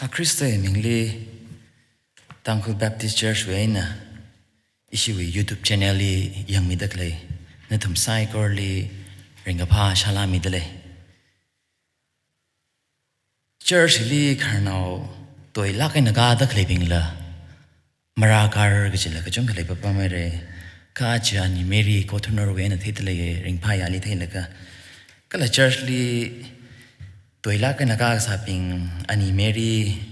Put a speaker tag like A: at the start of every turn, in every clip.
A: Christo mingli Tangkhu Baptist Church we na isi we YouTube channel li yang mi dakle na thum sai kor li ringa pha shala mi dale church li kharnao toy la kai naga dakle bingla marakar gijila ka chung khle papa mere ka cha ni meri ko thunor we na thitle ring pha ya li thela ka kala church li toy la kai naga sa ping ani meri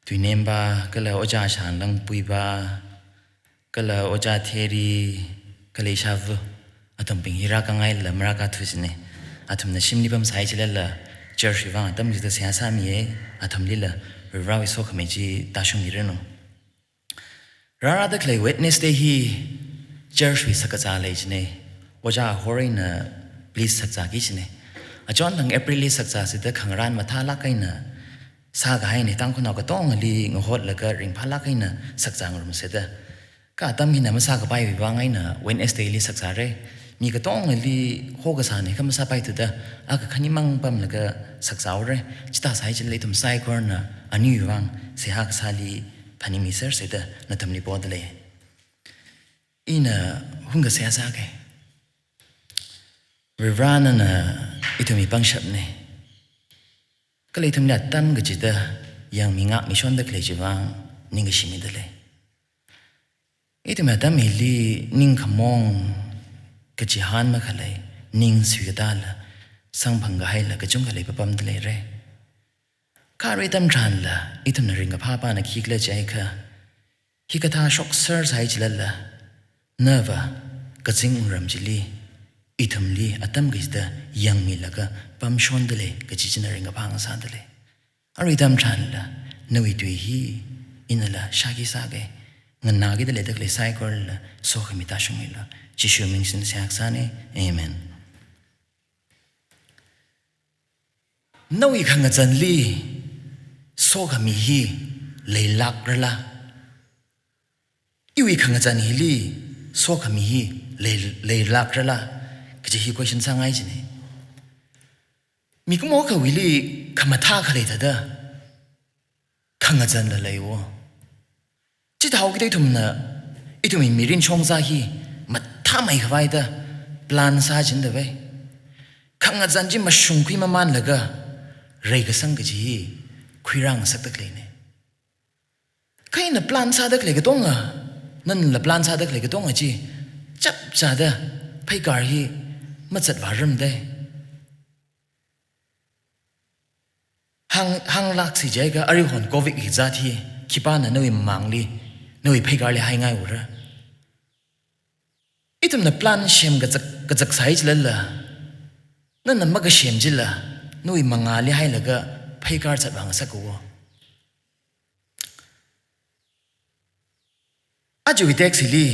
A: Tuinemba kala oja shan lang puiba kala oja theri kala shav atam ping hira ka ngai la mara ka thusine atam na shimni bam sai chila la church wa atam jita sia sa mi e atam lila rawi so khame ji ta shung ni reno rara da clay witness day hi church wi sakaza le jine oja horin na please sakza gi jine a jon lang april sakza se da khangran ma tha la kai na sa ga hai ni tang khona ka tong li ngot la ka ring phala kai na sakjang rum se da ka tam hi na ma sa ka pai wi wa ngai na Wednesday li sakja re mi ka tong li ho ga sa ni ka ma sa pai tu da a ka khani mang pam la ka sakjaw re chita sai chil le tum sai kor na ani wang se ha ka sa li phani mi ser se da na tam li bod le ina hung ga se sa ke Rivrana na itumi pang shap ne Kalay thum tam gajida yang minga mission da klay jiwang ning shimi dale. Ito madam hili ning kamong kajihan makalay ning suyadala sang panggahay la kajung kalay papam dale re. Kari tam tran la ito na ring papa na kikla jay ka. Hikata shok sir sa jilala nerva kajing ram jili. Itam li atam gajda yang milaga pam shon dale kajijina ringa pang sa dale. Ari tam chan la nawi tui hi inala shagi sage ngan nagi dale dakle sai kor la so khamita shungila jishu ming sin siak sane amen. Nawi khanga chan li so khami hi leilak rala. Iwi khanga chan hi li so khami hi leilak rala. Kajihi question sangai jine. Miku mo ka wili kamata kale tada kangajan la lewo. Chita hau kite tumna itu mi mirin chong sa hi mata mai khawai da plan sa jin da we. Kangajan ji ma shung kui ma man laga rei ka sang kajihi kuirang sak tak le ne. Kai na plan sa dak le ka tonga nan la plan sa dak le ka tonga ji chap cha da pai gar hi Matsat varam de hang lak si jaiga ari hon covid hi zathi khipana noi mangli noi phegar le hai ngai ura itum na plan shem ga jak sai jlalla nan na maga shem jilla noi mangali hai laga phegar chat wang sakwo aju vitek sili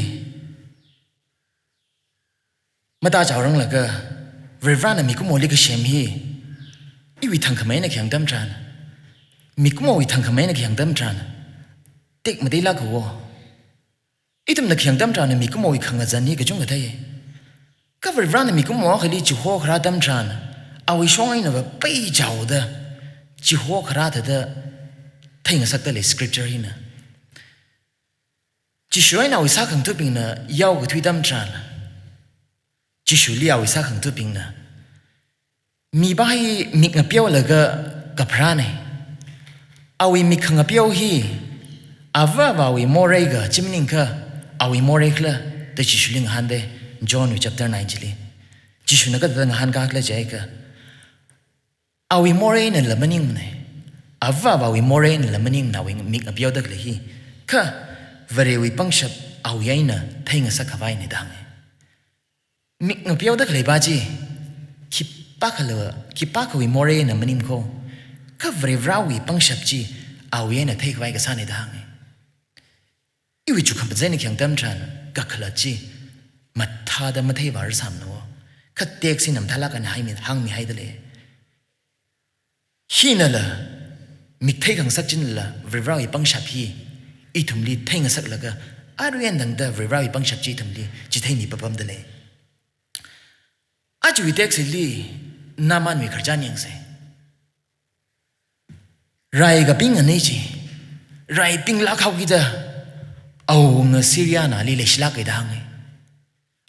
A: Mata jawrang laga Revrana mikumo liga shem hi Iwi thang kamay na kiyang damtran Mikumo wi thang kamay na kiyang damtran Tik mati laga wo Itum na kiyang damtran na mikumo wi kanga zan hi gajung gatay Ka Revrana mikumo akali juho kara damtran Awi shongay na ba pay jaw da Juho kara tada Thay nga sakta le scripture hi na Jishuay na awi sakang tuping na Yaw gatwi damtran Jishu liya wisa khang tu ping na mi bai mik nga piao laga kapra ne awi mik khang piao hi ava wi more ga chimning ka awi more kla de jishu ling hande John chapter 9 jili jishu na ka da han ka kla jai ka awi more ne lamaning ne ava wi more ne lamaning na wi mik nga piao dak le hi ka vare wi pangshap awi aina thainga sakawai ne dang Mik nga piao dak leba ji Kipa ka wi more na manim ko Ka vre vrawi pang shap ji Awi na thay kway ka sani dahang Iwi chukam pa zayni kiyang damtran Gakala ji Matada matay var sam na wo Ka tek sinam talaga na hang mi hay dali Hina la Mik thay kang sak jin la Vre vrawi pang shap hi Itum li thay nga sak laga Aru yan dang da vre vrawi pang shap ji itum li Ji thay mi papam dali Aju vitek sili naman mi kerjaan yang se ไรกับปิ้งอันนี้จีไรปิ้งลักเขากิดเอาเงาซีเรียน่ะลีเลชลักไอ้ดัง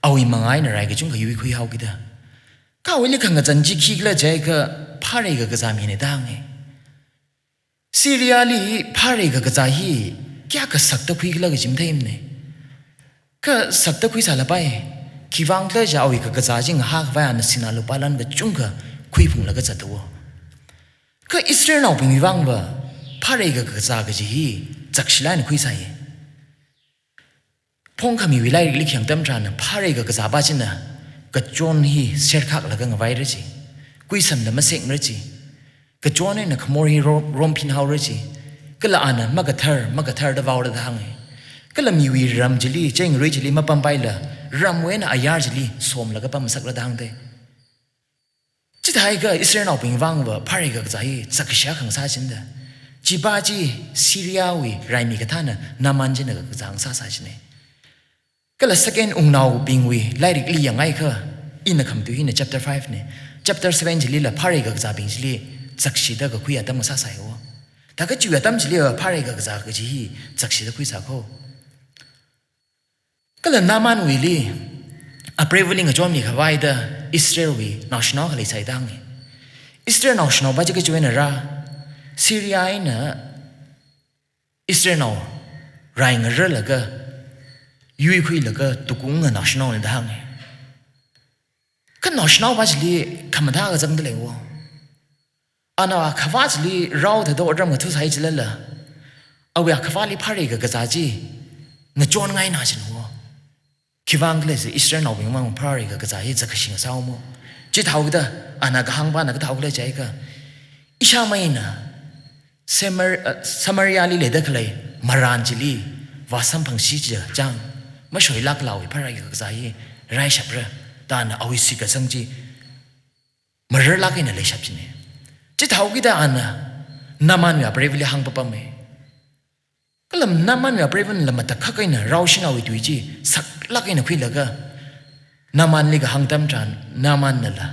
A: เอาอีมังไงน่ะไรกับจุงกับยุยคุยเขากิดก็เอาลิขังกับจันจิคิกละใจก็พารีกับกระจามีในดังซีเรียลีพารีกับกระจาฮีแก่กับสักตะคุยกันละกับจิมเทมเนี่ยก็สักตะคุยสารไปคิวังเลยจะเอาอีกกระจาจิงหากไว้อันสินาลุปาลันกับจุงกับคุยพุ่งละกับจัตัวก็อิสราเอลเอาเป็นวิวังว่าพารีกับกระจากับจีฮีจักชิลายนคุยใส่พงขมีวิไลลิขิงเต็มจานพารีกับกระจาบ้าจินะก็จวนฮีเชิดคักละกับไว้เลยจีคุยสัมละมาเสกเลยจีก็จวนเนี่ยนะขโมยฮีรวมพินเฮาเลยจีก็ละอันนั้นมักกะเธอเดาวาวละทางก็ละมีวีรำจิลีเจงรีจิลีมาปั๊มไปละรำเว้นอายาจิลีสมละก็ปั๊มสักละทางเตจิตไทยก็อิสราเอลเป็นวังว่าพารีกับกระจาฮีสักเสียขังซาจินเดจีบาจีซีเรียวีไรมีกระทานะนามันจินกับกระจางซาซาจินก็ละสักเอ็นองนาวปิงวีไล่ริกลีอย่างไงก็อินนักคำตัวอินใน chapter 5เนี่ย chapter 7จิลีละพารีกับกระจาบิงจิลีสักชีดก็คุยอาตั้มซาซายวะถ้าก็จู่อาตั้มจิลีว่าพารีกับกระจากระจีฮีสักชีดคุยสักเขาก็ละนามันวีลีอัปเรวิลิงกับจอมนี่ขวายเดออิสราเอลวีนาชนอลเขาเลยใส่ดังอิสราเอลนาชนอลบ้าจะก็จวนอะไรซีเรียน่ะอิสราเอลรายเงินเรื่องละก็ยุยคุยละก็ตุกุงเงินนาชนอลในทางก็นาชนอลบ้าจะลีคำท้าก็จำได้เลยวะอันว่าขวาจะลีเราแต่ตัวเราเงินทุกสายจะเล่นละเอาไว้ขวาลีพารีกับกระจาจีเงินจวนไงน่าจะหัวคิดว่าอังกฤษอิสราเอลเป็นว่าพารีกับกระจาจีจะขึ้นกับสาวมั้งจิตเท่ากันอันนั้นก็ห่างบ้านก็เท่ากันเลยใจก็อิชาไม่น่ะสมาริยาลีเลดเลยมารานจิลีว่าสัมพังชีเจจังไม่ช่วยลักเหล่าพระราชกษัตริย์ไรชับเรตานเอาวิสิกสังจีมาเรลักอินเลยชับจีเนี่ยจิตเท่ากิดอันน่ะน้ำมันเนี่ยเปรียบเลยหังปะปะเมก็ลำน้ำมันเนี่ยเปรียบเลยมาตะขักอินน่ะเราชินเอาวิตุยจีสักลักอินน่ะคุยละก็น้ำมันเลยก็หังตั้มจานน้ำมันนั่นละ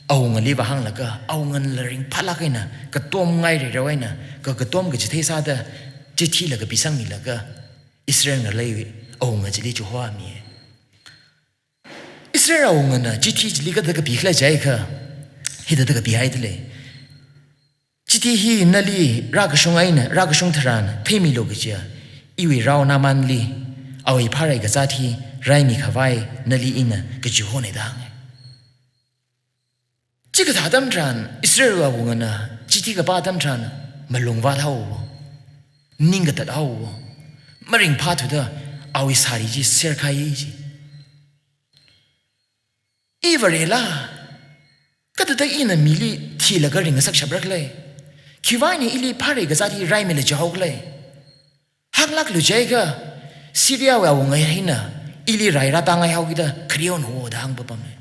A: เอาเงินรีบหังละก็เอาเงินเลยริงพัดลักอินน่ะก็ต้มไงเรื่อยๆน่ะก็ต้มก็จะเทศาเดจิตที่ละก็พิสังมีละก็อิสราเอลนั่นเลยเอาเงินจะรีจูหัวมีอิสราเอลเอาเงินน่ะจิตที่จะรีก็ได้ก็พิขเลยใจก็ฮิตได้ก็พิหายเลยจิตที่ฮีนั่นลีรักชงไอ้น่ะรักชงทรานเทมีโลกเจียอีวิเรานามันลีเอาไอ้พาไรก็จะที่ไรมีขวายนั่นลีอินน่ะก็จูหัวในดังจิกถาดำจานอิสราเอลเอาเงินน่ะจิตที่ก็บ้าดำจานมาลงวัดเอานิ่งก็ตัดเอามาริงพาทุเดอเอาอิสาริจีเสียร์ใครจีอีวเรล่าก็ตัดอินน่ะมิลีที่ละก็ริงสักฉับรักเลยคิดว่านี่อิลีพาริก็จะที่ไรไม่เลยจะเอาเลยหักลักลุใจก็ซีเรียเอาเงินให้น่ะอิลีไรรัตังไงเอากิดครีออนหัวดังปุ๊บมั้ย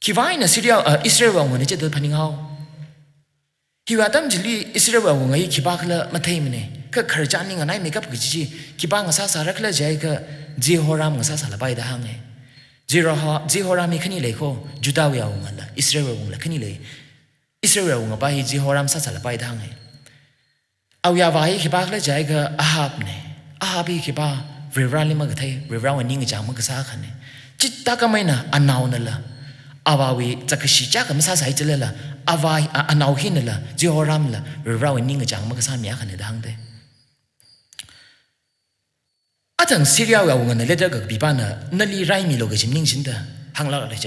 A: คิดว่านี่ซีเรียอิสราเอลเอาเงินจะเดินพันยังเอาคิดว่าตั้มจิลีอิสราเอลเอาเงินคิดบ้าก็มาเทมันเนี่ยก็ขรจานี่กันไหนไม่กับกิจจีคิดบ้างก็สารักเลยใจก็จีฮอรามก็สาละไปได้หังเนี่ยจีฮอรามีขณีเลยเขาจุดเอาเอาเงินละอิสราเอลเอาเงินละขณีเลยอิสราเอลเอาเงินไปจีฮอรามสาละไปได้หังเนี่ยเอาอย่าว่าคิดบ้าเลยใจก็อาฮับเนี่ยอาฮับคิดบ้าเรื่องอะไรมันก็เทเรื่องวันนี้ก็จางมันก็สาขันเนี่ยจิตตาก็ไม่น่ะอันเอานั่นละอาวาวีจะกษีจากมันสาสายจะเลยละอาวาอันเอาหินนั่นละจีฮอรามละเรื่องวันนี้ก็จางมันก็สามีขันเนี่ยดังเด้อาจารย์ซีเรียเอาเงินในเลเดอร์กับบีบานะนั่นลีไรมีโลกจิมนิ่งชินเดอหังลักอะไรใจ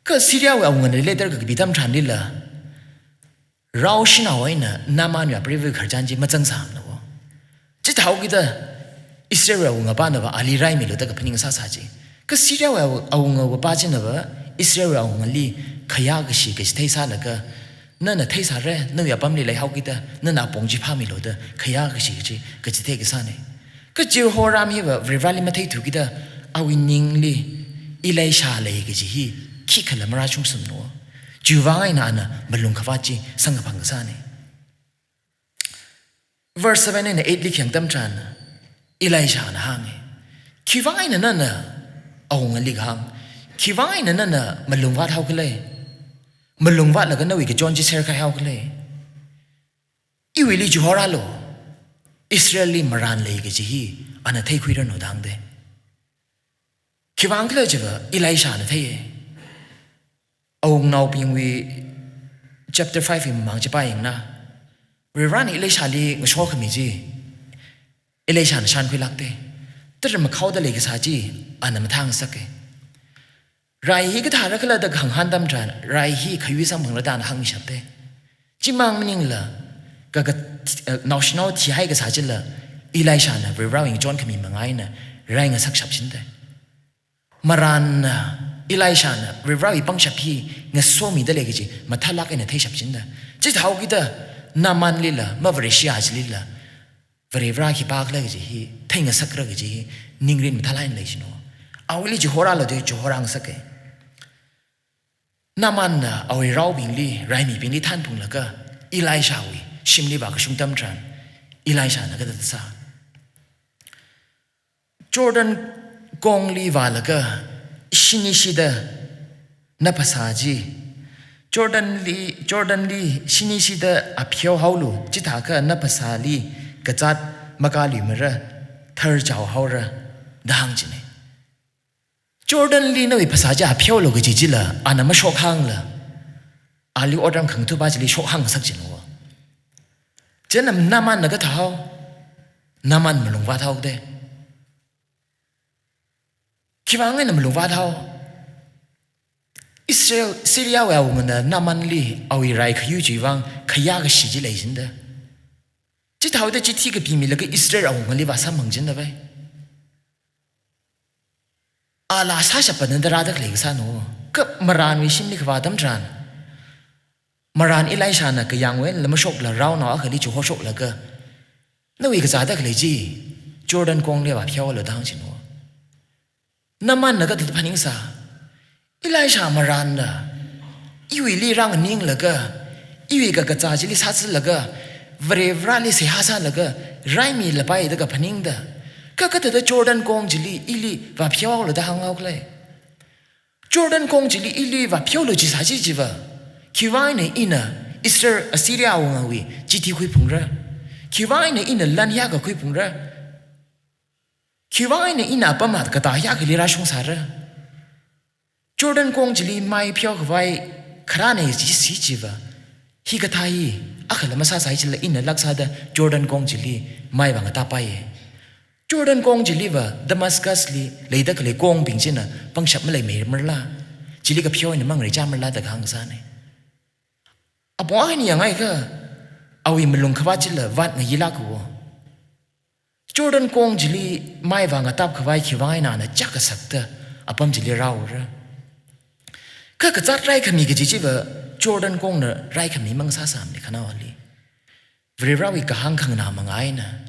A: ก็ซีเรียเอาเงินในเลเดอร์กับบีดามชันนี่ละเราชินเอาไว้น่ะน้ำมันเนี่ยปริวิขจันจีมาจังสามนะวะจิตเท่ากิดอิสราเอลเอาเงินบ้านนะวะอาลีไรมีโลกกับพนิงซาซาจีก็ซีเรียเอาเงินว่าบ้านจีนะวะอิสราเอลเอาเงินลีขยะกษีกษีเทศาละก็นั่นน่ะเทศาเร่นั่นอย่าปั๊มลีเลยเขากิดนั่นน่ะปงจีพามีโลกขยะกษีกษีเทศาเนี่ยก็จิวฮอรามฮีว่าเวลาลิมาเทถูกิดเอาวินิงลีอิเลชาเลยก็จีฮีขี้ขลังมาราชุมสมโนจิวว่าไงน่ะนะมันลงขวาจีสังกพังกษาเนี่ย verse 7เนี่ย8ลิขิงตั้มจานอิเลชานะฮังขี้ว่าไงนั่นน่ะเอาเงินลิขังขี้ว่าไงนั่นน่ะมันลงวัดเท่ากันเลยมันลงวัดแล้วก็นั่งวิกจอนจีเซอร์ใครเท่ากันเลย Iwili Johoralo, Israeli Maran Lake Jihi, and a take with no down there. Kivang Clergiver, Elisha and Thay. Oh, now being we chapter 5 in Manjapaying na. We run Elisha Lee, Mishwakamiji. Elisha and Shanquilacte. There are Macauda Lake Saji, and a Matang Sake. Rai he get Harakala the Hanghandam Tran, Rai he Kayusam Radan Hang Shate. Jimang Mingla. National Tiagas Hajilla, Elishana, rewrowing John Kami Mangaina, rang a suction. Maran Elishana, rewrowy Bangshapi, Nasomi delegati, Matalak and a Tashapinda. Just how gita Naman Lilla, Mavarishias Lilla, very raki bark legacy, Tang a sacragaji, Ningrin Matalan Lation. I will Johorala de Johorang Sake. Naman, our robbing Lee, Raimi Bini Tanpunlaga, Elishawi. Shimli baka shungtam tran, Elisha nagadasa. Jordan gongli valaga, shinishida napasaji. Jordan li shinishida apyo haulu, jitaka napasali, gazat magali mera, thurjao haura, dahangjine. Jordan li nawi pasaja apyo loga jijila, anama shok hangla. Ali odam kang tu bajili shok hang sakjinwa. Jenam naman nagatao, naman malungwatao de. Kiwangan malungwatao. Israel Syria wawmana naman li awi rai kayu jiwang kayaga shiji lejinda. Jitao de jiti ka bimi laga Israel awungali wasa mangjinda bay. Ala sasha panandaradak legsa no. Kap maran wishim li kwadam tran. Maran Elisha na kayangwen lamashok la rao na akali chu hoshok la ka. Nawi ka zada kaleji Jordan kong le wa pyaw la dang chin wo. Naman na ka paning sa. Elisha maran na. Iwi li rang ning la ka. Iwi ka zaji li satsi la ka. Vrevra li sehasa la ka. Raimi la pai da ka paning da. Ka ka da Jordan kong jili ili wa pyaw la dang au klai. Jordan kong jili ili wa pyaw lo ji sa ji jiwa. Kiwaine ina Israel Assyria wangawi jiti kui pungra. Kiwaine ina lanya ka kui pungra. Kiwaine ina pamat ka tahya ka lira shung sara. Jordan kong jili mai pyo kwai kharane ji si jiwa. Hi ka thai akhala masa sai chila ina laksa da Jordan kong jili mai bang ta paye. Jordan kong jili wa Damascus li leida ka le kong bingjina pangshap malai mer merla. Jili ka pyo ina mang re jamerla da hang sa ne. Apa ni yang ai ka awi melung khawachila wat ngila ko Jordan kong jili mai wanga tap khawai khiwai na na chak sakta apam jili raura ka ka chat rai khami ge ji ba Jordan kong na rai khami mang sa sam ni khana wali vrirawi ka hang khang na mangai na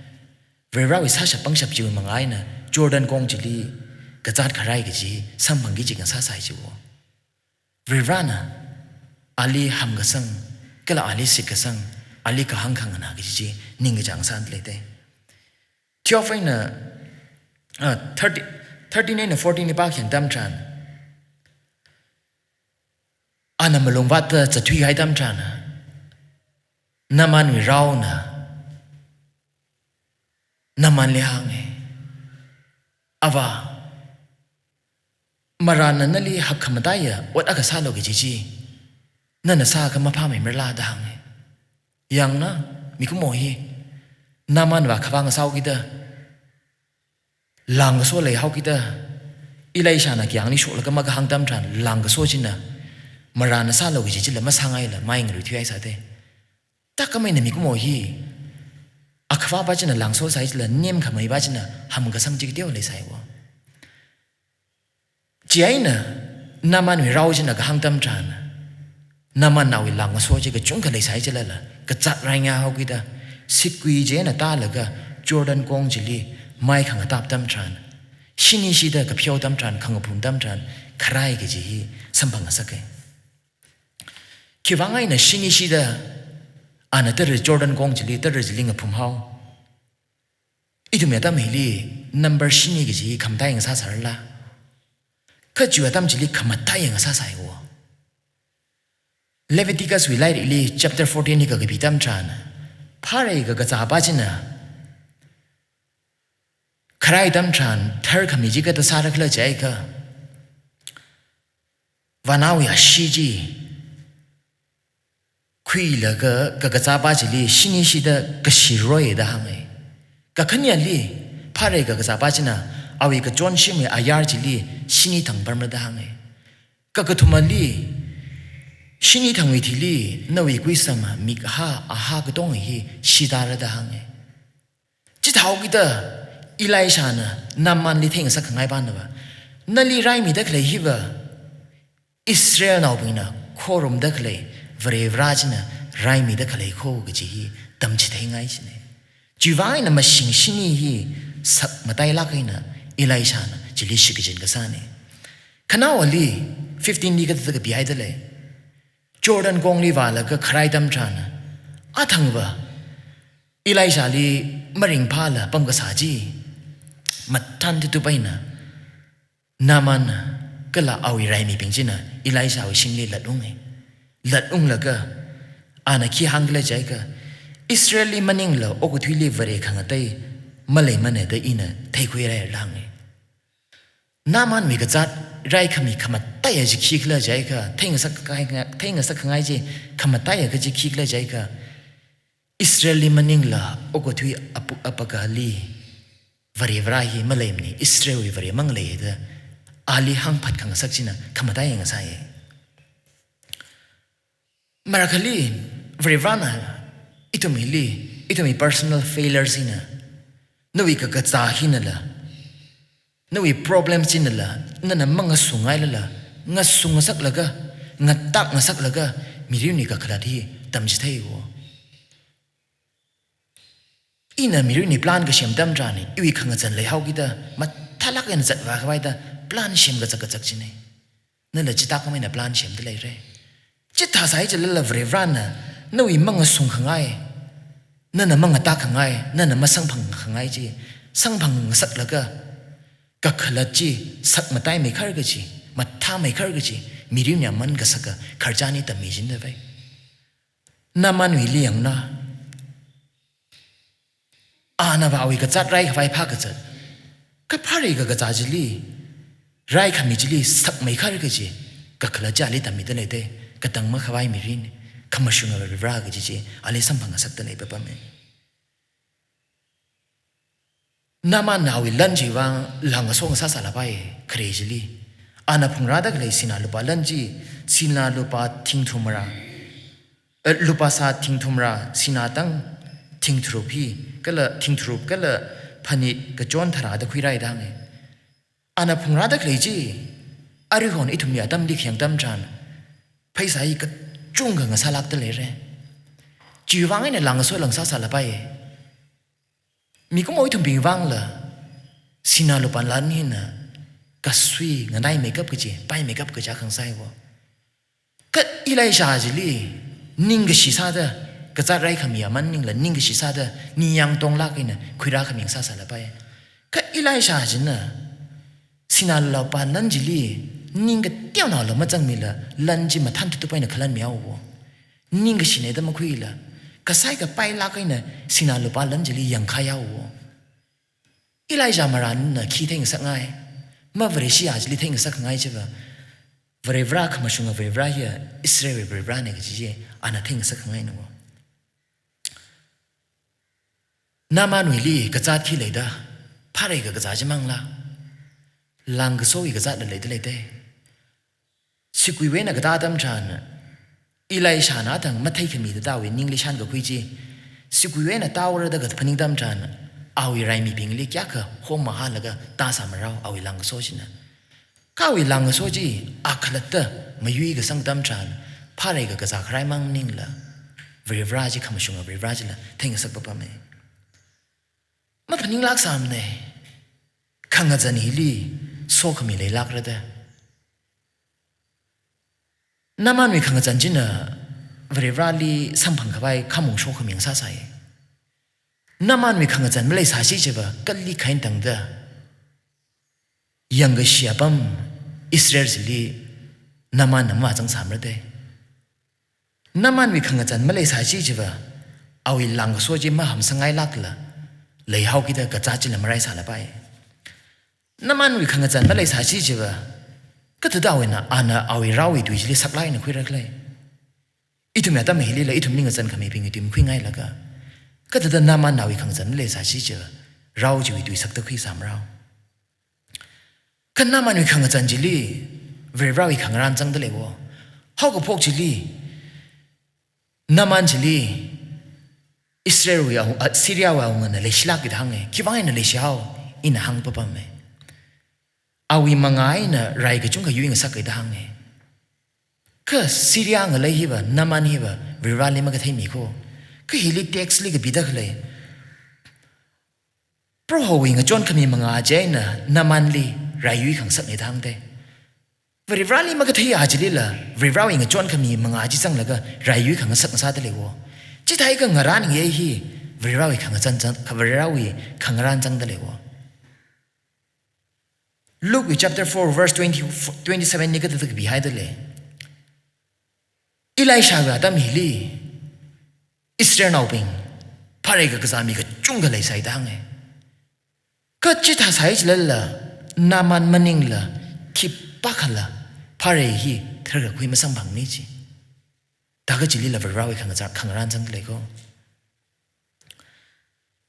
A: vrirawi sa sha pangshap ji mangai na Jordan kong jili ka chat kharai ge ji sambang gi ji ga sa sai ji wo vrirana ali ham ga sang kala ali sikasang ali ka hang khang na gi ning jang san lete Theophane 39 and 14 ba khen dam tran ana malung wat cha thui hai dam tran naman wi raw na naman le hang ava marana nali hakhamadaya wat aka sa lo gi nana sa ka mapha mai merla da hang yang na mi ku mo hi naman wa khawang saw gi da lang so le hau gi da Elisha na kyang ni sho la ka ma hang dam tran lang so chin na marana sa lo gi la ma sangai la mai ngri thai sa de ta ka mai na mi ku mo hi akhwa ba chin lang so sai la nem kha mai ba chin ham ga sam ji deu le sai wo ji ai na naman wi raw chin na ka hang dam tran naman nawi lang so ji ga chung ka le sai chala la ka chat rai nga ho gi da sikui je na ta la ga Jordan kong jili mai khang tap tam tran shini shi da ka phyo tam tran khang phum tam tran kharai ge ji sambang sa ke ki wangai na shini shi da ana tar Jordan kong jili tar jili nga phum hau idu me ta meli number shini ge ji kham dai nga sa sar la ka ju tam jili kham tai nga sa sai wo Leviticus we light ili chapter 14 ni ka bitam tran พาเรกกะจาปาจินะใครดำทรานเธอขมิจิกะตสาระเคลใจกะวานาวอยาชีจีคุยละกะจาปาจิลีชินิชิดะกะชิรอยดะฮังเอกะขันยาลีพาเรกกะจาปาจินะเอาอีกจวนชิมอายาจิลีชินิทังปรมดะฮังเอกะกะทุมาลีชินิทังวิธีลีนวิกุยสมามิกฮาอาฮากะตงฮีชิดาระดะฮังเอจิตาวกิตะอีไลชานะนามันลิเทงสักไงบ้านนะวะนั่นลีไรมีเด็กเลยฮิวะอิสราเอลนาบินะโครุมเด็กเลยวเรวราจนะไรมีเด็กเลยโคกจีฮีตำจิตเฮงไงชนะจีวายนะมาชิงชินีฮีสักมาไตลักให้นะอีไลชานะจิลิชิกจินกษาเนี่ยขณะวันลี15 นี้ก็จะบีไอเดเลยจอร์แดนกงลีวาละก็ใครดำจานะอาทังวะอีไลชาลีมริงพาละปั๊มกษาจีมัดทันที่ตัวไปนะนามันก็ละเอาอีไรมีเป็นจีนะอีไลชาวิชิงลีลัดอุ้งลัดอุ้งละก็อาณาขี้ฮังเลยใจก็อิสราเอลีมันยังละโอกุทุลีวเรขังตัยมาเลยมันเนี่ยได้อินะเทคุยไรลังนามันมีกระจัดไรขมิขมัดไตยจะขี้เลยใจก็เทงสักไงจีขมัดไตยก็จะขี้เลยใจก็อิสราเอลีมันยังละโอกุทุยอปกาลีวเรวราฮีมาเลยนี่อิสราเอลวเรมังเลยเด้ออาลีฮังพัดขังสักจีนะขมัดไตยังไงมารักลีวเรวรานะอิตุมี personal failures สินะนวิกกะจาหินละนวิ problem สินละนั่นน่ะมังสุงไงละงัดสุงสักละก็งัดตักงัดสักละก็มีเรื่องนี้ก็ขนาดที่ตำจิตให้วัวอีน่ะมีเรื่องนี้ plan ก็เชื่อมตำจานี่อีวิขังจันเลยเฮากิตามาทะลักกันจัดว่าไว้ตา plan เชื่อมก็จักจินี่นั่นแหละจิตตาก็ไม่น่ะ plan เชื่อมได้เลยเร่จิตท่าสายจะเล่นละเวรานน่ะนวิมังสุงขังไงนั่นน่ะมังตาขังไงนั่นน่ะมาสังพังขังไงจีสังพังสักละก็ขลัดจีสักมาไตไม่เข้าก็จีมาท่าไม่เข้าก็จีมีเรื่องเนี่ยมันก็สักขารจานี่แต่มีจินได้ไปน้ำมันวิเลียงนะอาณาบาวิกจัดไรไฟพักจัดก็พารีก็จัดจิลีไรขมิจิลีสักไม่เข้าก็จีก็ขลัดจาลีแต่มีแต่เลยเต้ก็ตั้งมาขวายมีรินขมาชุงเอาไปรักก็จีอะไรสัมพังสักแต่เลยแบบนั้นน้ำมันนาวิลันจีวังหลังส่งซาสาลาไปเครจิลีอาณาพงราดักเลยสินาลุปาลันจีสินาลุปาทิงทุมราลุปาซาทิงทุมราสินาตั้งทิงทรูพีก็เลยทิงทรูปก็เลยพันิกจวนธราดคุยไรดังอาณาพงราดักเลยจีอาริฮอนอิทุมยาดัมดิขยังดัมจานไพศาลก็จุงกันซาลักตะเลยเร่จีวังไอ้เนี่ยหลังส่งหลังซาสาลาไปมีก็มวยถึงบิงวังละสินาลุปันลันนี่นะก็สวยงั้นได้เมคอัพก็จีไปเมคอัพก็จะขังไส้วะก็อีไลชาจิลีนิ่งก็ชิซาเดก็จะไรขมีมันนิ่งละนิ่งก็ชิซาเดนี่ยังตรงลักนี่นะคุยรักขมิงซาสาละไปก็อีไลชาจินะสินาลุปันลันจิลีนิ่งก็เตี้ยวหน่อละมาจังมีละลันจิมาทันทุกไปนะขลันเมียววะนิ่งก็ชินเอดมาคุยละก็ใส่กับไปลักนี่นะสินาลุปันลันจิลียังขยาววะอีไลจามารันน่ะขี้เท่งสักไงมาเวริชิอาจลิเท่งสักไงใช่ปะเวริวราขมาชงเวริวราเฮียอิสราเอลเวริวราเนี่ยก็จีอานาเท่งสักไงนะวะน้ามันวิลีกระจัดขี้เลยด้าพาเรกกระจัดจะมั่งละลังกโซอีกระจัดเลยได้เลยได้สิกุยเวนักระตาดำจานอีไลชานาทังมาเทขมีดาวเวนิงลิชันก็คุยจีสิกุยเวนักตาวระดักพนิงดำจานเอาอีไรมีเพียงเล็กยักษ์โฮมาฮาลก็ตาสามเราเอาอีลังโซจินะข้าวอีลังโซจีอักลัดเตอมายุยก็สังดำจานพาเรก็กระจากใครมั่งนิ่งละเวรราจิขมชงเวรราจิละเท่งสักปะปะเมมาพนิงลักสามเนี่ยขังอาจารย์ฮิลีโซขมีเลยลักระเดน้ำมันมีขังอาจารย์จินะเวรราลีสัมพันธ์กับไปขมงโซขมีงซาใสน้ำมันมีขังจันไม่เลยสาชิเจ็บกัลลีขันตังเดยังก็เชียบัมอิสราเอลสิลีน้ำมันจังสามระเดน้ำมันมีขังจันไม่เลยสาชิเจ็บ เอาอีหลังก็สวจิมาหำสังไงลักละเลยเฮากิดกระจาจิละมาไรสาละไปน้ำมันวิขังจันมาเลยสาชีจีบะก็ถือดาวนะอาณาเอาอีเราอีดูจิลิสักไล่นะคุยรักเลยอีทุ่มยาตาไม่เฮลิละอีทุ่มนิ่งจันขมิ้นพิงอีทุ่มคุยง่ายละก็ถือน้ำมันเอาอีขังจันเลยสาชีจีบะเราจะวิดูสักตะคุยสามเราขันน้ำมันวิขังจันจิลิเวรเราอีขังรันจังเดเลวะเฮาก็พกจิลิน้ำมันจิลีอิสราเอลเอาซีเรียเอาเงินเลยฉลาดกิดหังเงคิดว่าไงเลยเช้าอินหังปะปะเมเอาอีมังไงน่ะไรก็จุงก็ยุ่งสักกิดหังเงก็ซีเรียเงินเลยฮิบะน้ำมันฮิบะวิราลิมันก็เทมีโคก็ฮิลิเท็กซ์ลิก็บิดาเลยเพราะเขาอิงจวนขมีมังอาเจน่ะน้ำมันลีไรยุ่งขังสักกิดหังเตวิราลิมันก็เทียอาจลิละวิราอิงจวนขมีมังอาจิจังแล้วก็ไรยุ่งขังสักซาเตเลวจิตไทยก็งารันเงี้ยฮีวิราวิขังจันจังวิราวิขังรันจังเดเลวะ Luke chapter 4 verse 27นี่ก็ตึกบีไฮเดเลอิไลชาก็ตามฮิลีอิสราเอลเอาปิงพาเรกก็สามีก็จุงกันเลยใส่ดังเงก็จิตหาใส่จเลยละนามันมันนิงละคิดปักละพาเรฮีเธอก็คุยมาสังบังนี่จีแต่ก็จิลิละวิราวิขังรันจังเลยก็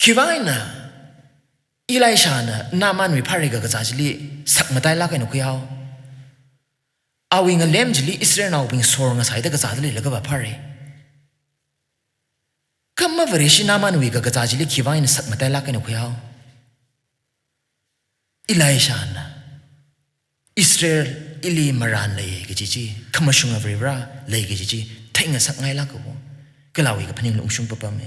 A: คิดว่าไงนะอิไลชานะนามันวิพาริกก็จะจิลิสักมาได้ลักไอ้หนูคุยเอาเอาวิงเล่มจิลิอิสราเอลเอาวิงสวงสายแต่ก็จะจิลิแล้วก็แบบพาริก็มาวิริชินามันวิก็จะจิลิคิดว่าไงสักมาได้ลักไอ้หนูคุยเอาอิไลชานะอิสราเอลอิลีมารันเลยก็จีจีขมาชุงอเวราเลยก็จีจีเท่งสักไงลักก็เราอีกพนิงลงชุงปะปะเม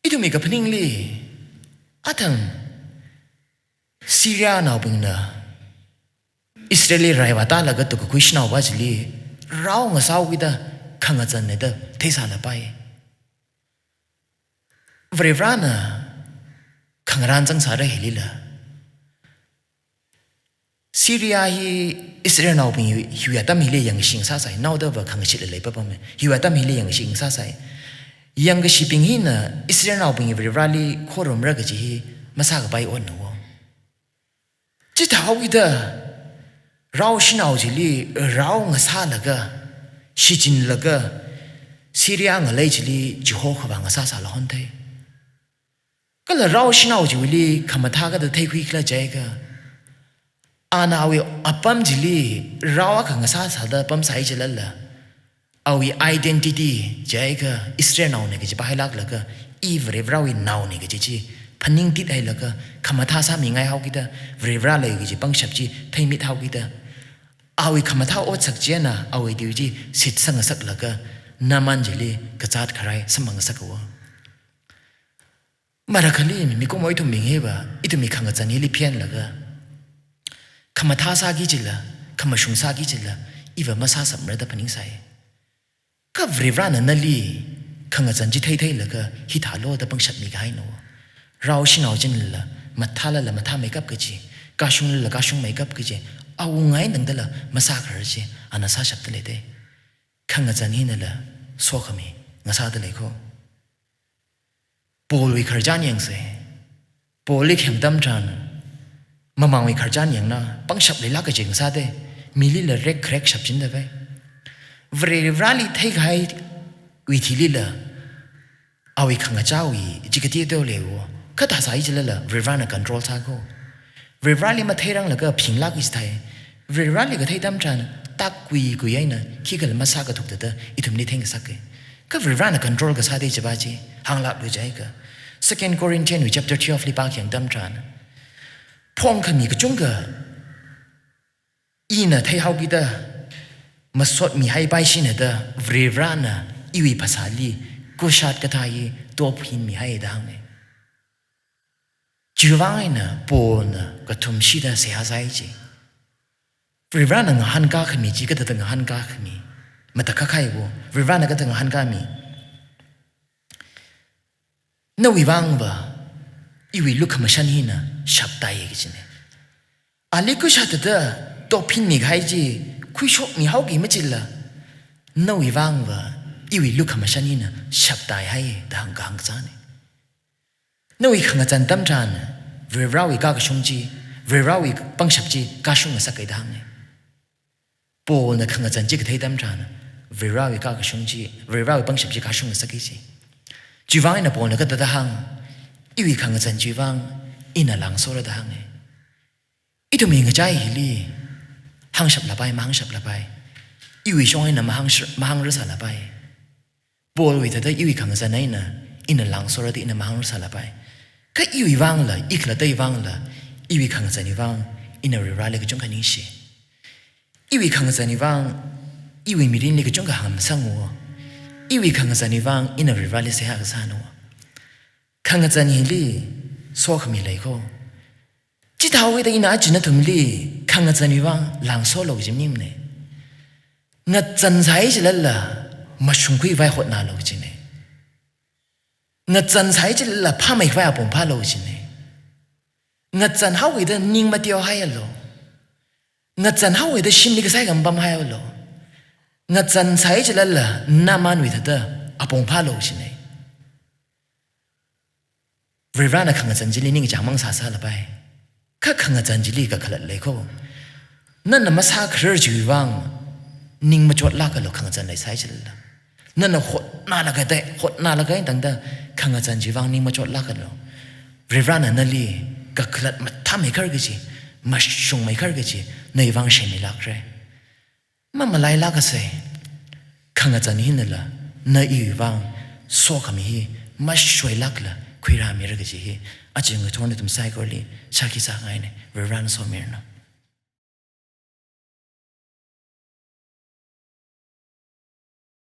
A: อีทุมีกับพนิงลีอาทังซีเรียนาบิงนะอิสราเอลไรวาตาลักตุกคุยชนาวบาจลีเราเงาสาวกิดาขังจันเนตเทสาลไปเวรรานะขังรันจังสาระเฮลิละซีเรียฮีอิสราเอลนาบิงฮิวตามิเลยังชิงซาไซนาวเดบขังชิลเลยปะปะเมฮิวตามิเลยังชิงซาไซยังก็ชิปิงฮีนะอิสราเอลนาบิงวิราลีโครมรักจีฮีมาสักไปอ่อนนัวจิตเอาวิดาเราชินเอาจิลีเราเงาซาละก็ชิจินละก็ซีเรียเงาเลยจิลีจิโฮขบังเงาซาละฮอนเทก็เลยเราชินเอาจิวิลีขมาทาก็จะเทคุยกันใจก็อาณาวิอัปปัมจิลีเราอะขังซาสาดปั๊มสายจิลละเอาวิ identity ใจก็อิสราเอลนาเนี่ยก็จะไปให้ลักละก็อีเวรเราวินาเนี่ยก็จะจีพันนิงติดให้ละก็ขมาทาสามีไงเขาคิดเวรเราเลยก็จะปังฉับจีไทยมิดเขาคิดเอาวิขมาทาอดสักเจนะเอาวิดิวจีสิทธิ์สังสักละก็นามันจิลีก็จัดใครสมังสักวะมารักลีมีก็ไม่ทุ่มมิงเฮบะอีทุ่มมีขังจันนี่ลิเพียนละก็ขมาท่าซากิจิละขมาชุงซากิจิละอีว่ามาซาสัมฤทธิ์พันิงใส่ก็เวรานนั่นลีขังจันจิไทยไทยละก็ฮิตาโลดปังฉัดมีไงโนเราชินเอาจินละมาท่าละมาท่าเมกับกจีกาชุงละกาชุงเมกับกจีเอาไงนั่งเดละมาซากระจีอันนั้นซาฉับเดเลยเดขังจันนี่นั่นละสวขมีงาซาเดเลยก็ปอลวิคาร์จานยังเสปอลิกแห่งดำจานมามังวิคาร์จานยังน่ะปังฉับเลยลักกจิงซาเดมิลิละเร็กแครกฉับจินเดไปเวรลีเทกให้วิธีลิละเอาวิขังเจ้าวิจิกตีเดียวเลวก็ตัดสายจิละเวรานะคอนโทรลซาโกเวรลีมาเทรังละก็พิงลักอิสไทยเวรลีก็เทดำจานตักกุยไอ้น่ะขี้กันมาซากระถูกเตออีทุ่มนี่เทงสักก็เวรานะคอนโทรลก็ซาเดจะบ้าจีหางลับเลยใจก็ Second Corinthians chapter 12ลิปากอย่างดำจานพงขมีก็จุงก็อีน่ะไทยเฮากิดามาสดมีให้ไปชินเดอเวรรานะอีวิภาษาลีกุชาดกทายตัวพินมีให้ดังเนจีวายนะปนก็ทุ่มชีดาเสียใจจีเวรรานะงหันกาขมีจีก็จะงหันกาขมีมาตะข้าใครวะเวรรานะก็จะงหันกามีนวิวังบ่อีวิลุกขมาชันหินะฉับตายกิจเนี่ยอาลิกุชาตเดอตัวพินมีให้จีคุยชกมีเฮากี่ไม่จิละนวิวังบ่ iwi luk ma shanina shabtai hai dang gang zane noi khanga chan tam tran virawi ka shungji virawi pangshabji ka shung sa kai dang ne po na khanga chan ji ka thai tam tran virawi ka shungji virawi pangshabji ka shung sa kai ji jiwang na po na ka da hang iwi khanga chan jiwang ina lang so ra da hang ne itu mi nga chai hili hang shap la bai mang shap la bai iwi shong ina mahang rasa la bai bol wi da iwi khang sa nai na ina lang so ra di ina mahang rasa la bai ka iwi wang la ikla dai wang la iwi khang sa ni wang ina ri ra le ka jong ka ning shi iwi khang sa ni wang iwi mi rin le ka jong ka ham sang wo iwi khang sa ni wang ina ri ra le se ha ka sa no khang sa ni li so khami lai ko chỉ thao cái đấy na chỉ nó thùng li khang ngặt chân vang lang so lâu chim nim này ngặt chân sai chỉ là mà sung quy vai hốt na lâu chim này ngặt chân sai chỉ là pha mấy vai bông pha lâu chim này ngặt chân hao cái đó ning mà tiêu hay lâu ngặt chân hao cái đó sim đi cái sai cầm băm hay lâu ngặt chân sai chỉ là nam an với đó à bông pha lâu chim này vì vậy là khang ngặt chân chỉ ning chẳng mang xa xa là bay các khang ngặt chỉ li các khlat lấy ko nên là mà sa khrer chui vang ning mà chốt la cái lo khang ngặt lấy sai chil la nên là hốt na là cái tang da khang ngặt chỉ vang ning mà chốt la cái lo rivana na li các khlat mà tham hay cái gì mà sung mấy cái gì này vang xem mi lak re mà lại la cái gì khang ngặt ni hin la na i vang so kami hi mà shui lak la khuira mi re cái gì a ching thon tum sai ko li chaki sa ngai ne rivana so mir na